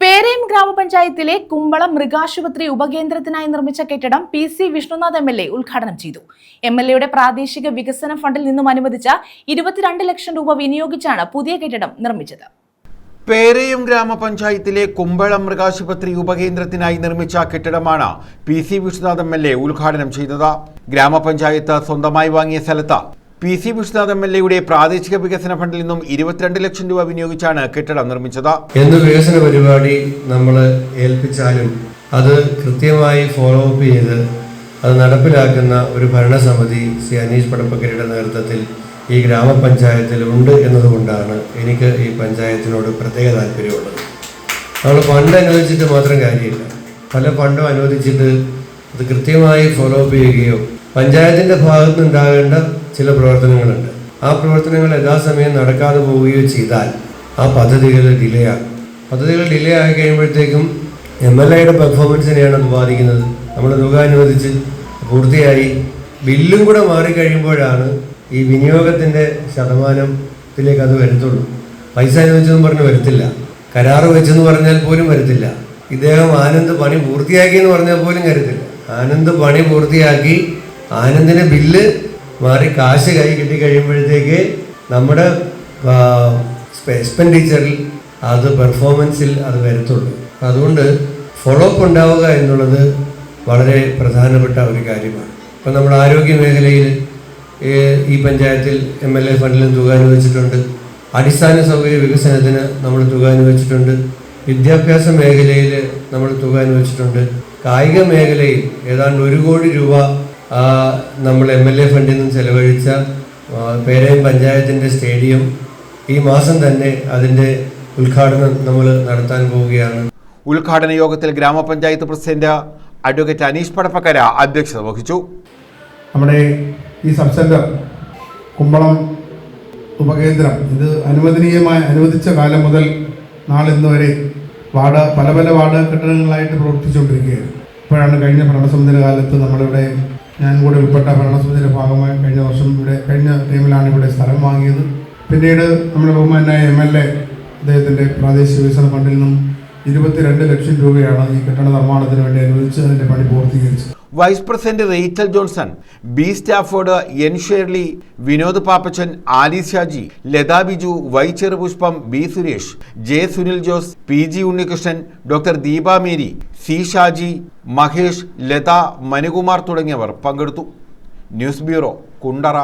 പേരയം ഗ്രാമപഞ്ചായത്തിലെ കുമ്പളം മൃഗാശുപത്രി ഉപകേന്ദ്രത്തിനായി നിർമ്മിച്ച കെട്ടിടം പി.സി. വിഷ്ണുനാഥ് എം.എൽ.എ. ഉദ്ഘാടനം ചെയ്തു. എം.എൽ.എയുടെ പ്രാദേശിക വികസന ഫണ്ടിൽ നിന്നും അനുവദിച്ച 22 ലക്ഷം രൂപ വിനിയോഗിച്ചാണ് പുതിയ കെട്ടിടം നിർമ്മിച്ചത്. പേരയം ഗ്രാമപഞ്ചായത്തിലെ കുമ്പളം മൃഗാശുപത്രി ഉപകേന്ദ്രത്തിനായി നിർമ്മിച്ച കെട്ടിടമാണ് പി.സി. വിഷ്ണുനാഥ് എം.എൽ.എ. ഉദ്ഘാടനം ചെയ്തത്. ഗ്രാമപഞ്ചായത്ത് സ്വന്തമായി വാങ്ങിയ സ്ഥലത്ത് പി.സി. വിഷ്ണുനാഥ് എം.എൽ.എയുടെ പ്രാദേശിക വികസന ഫണ്ടിൽ നിന്നും 22 ലക്ഷം രൂപ വിനിയോഗിച്ചാണ് കെട്ടിടം നിർമ്മിച്ചത്. എന്ത് വികസന പരിപാടി നമ്മൾ ഏൽപ്പിച്ചാലും അത് കൃത്യമായി ഫോളോ അപ്പ് ചെയ്ത് അത് നടപ്പിലാക്കുന്ന ഒരു ഭരണസമിതി ശ്രീ അനീഷ് പടപ്പക്കരയുടെ നേതൃത്വത്തിൽ ഈ ഗ്രാമപഞ്ചായത്തിൽ ഉണ്ട് എന്നതുകൊണ്ടാണ് എനിക്ക് ഈ പഞ്ചായത്തിനോട് പ്രത്യേക താല്പര്യമുള്ളത്. നമ്മൾ ഫണ്ട് അനുവദിച്ചിട്ട് മാത്രം കാര്യമില്ല, പല ഫണ്ടും അനുവദിച്ചിട്ട് അത് കൃത്യമായി ഫോളോ അപ്പ് ചെയ്യുകയോ പഞ്ചായത്തിൻ്റെ ഭാഗത്തുനിന്നുണ്ടാകേണ്ട ചില പ്രവർത്തനങ്ങളുണ്ട്, ആ പ്രവർത്തനങ്ങൾ യഥാസമയം നടക്കാതെ പോവുകയോ ചെയ്താൽ ആ പദ്ധതികൾ ഡിലേ ആകും. പദ്ധതികൾ ഡിലേ ആയി കഴിയുമ്പോഴത്തേക്കും എം.എൽ.എയുടെ പെർഫോമൻസിനെയാണ് അത് ബാധിക്കുന്നത്. നമ്മൾ തുക അനുവദിച്ച് പൂർത്തിയായി ബില്ലും കൂടെ മാറിക്കഴിയുമ്പോഴാണ് ഈ വിനിയോഗത്തിൻ്റെ ശതമാനത്തിലേക്ക് അത് വരത്തുള്ളൂ. പൈസ അനുവദിച്ചെന്ന് പറഞ്ഞ് വരത്തില്ല, കരാറ് വെച്ചെന്ന് പറഞ്ഞാൽ പോലും വരത്തില്ല. ഇദ്ദേഹം ആനന്ദ് പണി പൂർത്തിയാക്കിയെന്ന് പറഞ്ഞാൽ പോലും കരുത്തില്ല. ആനന്ദ് പണി പൂർത്തിയാക്കി ആനന്ദിന് ബില്ല് മാറി കാശ് കൈ കിട്ടിക്കഴിയുമ്പോഴത്തേക്ക് നമ്മുടെ എക്സ്പെൻഡിച്ചറിൽ അത് പെർഫോമൻസിൽ അത് വരത്തുള്ളൂ. അതുകൊണ്ട് ഫോളോ അപ്പ് ഉണ്ടാവുക എന്നുള്ളത് വളരെ പ്രധാനപ്പെട്ട ഒരു കാര്യമാണ്. ഇപ്പം നമ്മുടെ ആരോഗ്യ മേഖലയിൽ ഈ പഞ്ചായത്തിൽ എം.എൽ.എ. ഫണ്ടിലും തുക അനുവദിച്ചിട്ടുണ്ട്. അടിസ്ഥാന സൗകര്യ വികസനത്തിന് നമ്മൾ തുക അനുവദിച്ചിട്ടുണ്ട്. വിദ്യാഭ്യാസ മേഖലയിൽ നമ്മൾ തുക അനുവദിച്ചിട്ടുണ്ട്. കായിക മേഖലയിൽ ഏതാണ്ട് 1 കോടി രൂപ നമ്മൾ എം.എൽ.എ. ഫണ്ടിൽ നിന്നും ചെലവഴിച്ച പേരയം പഞ്ചായത്തിൻ്റെ സ്റ്റേഡിയം ഈ മാസം തന്നെ അതിൻ്റെ ഉദ്ഘാടനം നമ്മൾ നടത്താൻ പോവുകയാണ്. ഉദ്ഘാടന യോഗത്തിൽ ഗ്രാമപഞ്ചായത്ത് പ്രസിഡന്റ് അഡ്വക്കേറ്റ് അനീഷ് പടപ്പക്കര അധ്യക്ഷത വഹിച്ചു. നമ്മുടെ ഈ സബ് സെന്റർ കുമ്പളം ഉപകേന്ദ്രം ഇത് അനുവദിച്ച കാലം മുതൽ നാളിന്ന് വരെ പല വാർഡ് കെട്ടിടങ്ങളായിട്ട് പ്രവർത്തിച്ചുകൊണ്ടിരിക്കുകയാണ്. ഇപ്പോഴാണ് കഴിഞ്ഞ ഭരണസമിതിയുടെ കാലത്ത് നമ്മളിവിടെ ഞാൻ കൂടെ ഉൾപ്പെട്ട ഭരണസമിതിയുടെ ഭാഗമായി കഴിഞ്ഞ ടൈമിലാണ് ഇവിടെ സ്ഥലം വാങ്ങിയത്. പിന്നീട് നമ്മുടെ ബഹുമാനായ എം.എൽ.എ. അദ്ദേഹത്തിൻ്റെ പ്രാദേശിക വികസന ഫണ്ടിൽ നിന്നും 22 ലക്ഷം രൂപയാണ് ഈ കെട്ടിട നിർമ്മാണത്തിന് വേണ്ടി അനുവദിച്ച് അതിൻ്റെ പണി പൂർത്തീകരിച്ചത്. Vice president Rachel Johnson, B Stafford, N Shirley, Vinod Pappachan, Ali Shaji, Latha Biju, Y Cherupushpam, B Suresh, J Sunil Jose, PG. Unnikrishnan, doctor Deepa Mary, C Shaji, Mahesh, Latha, Manukumar തുടങ്ങിയവർ പങ്കെടുത്തു. News bureau, Kundara.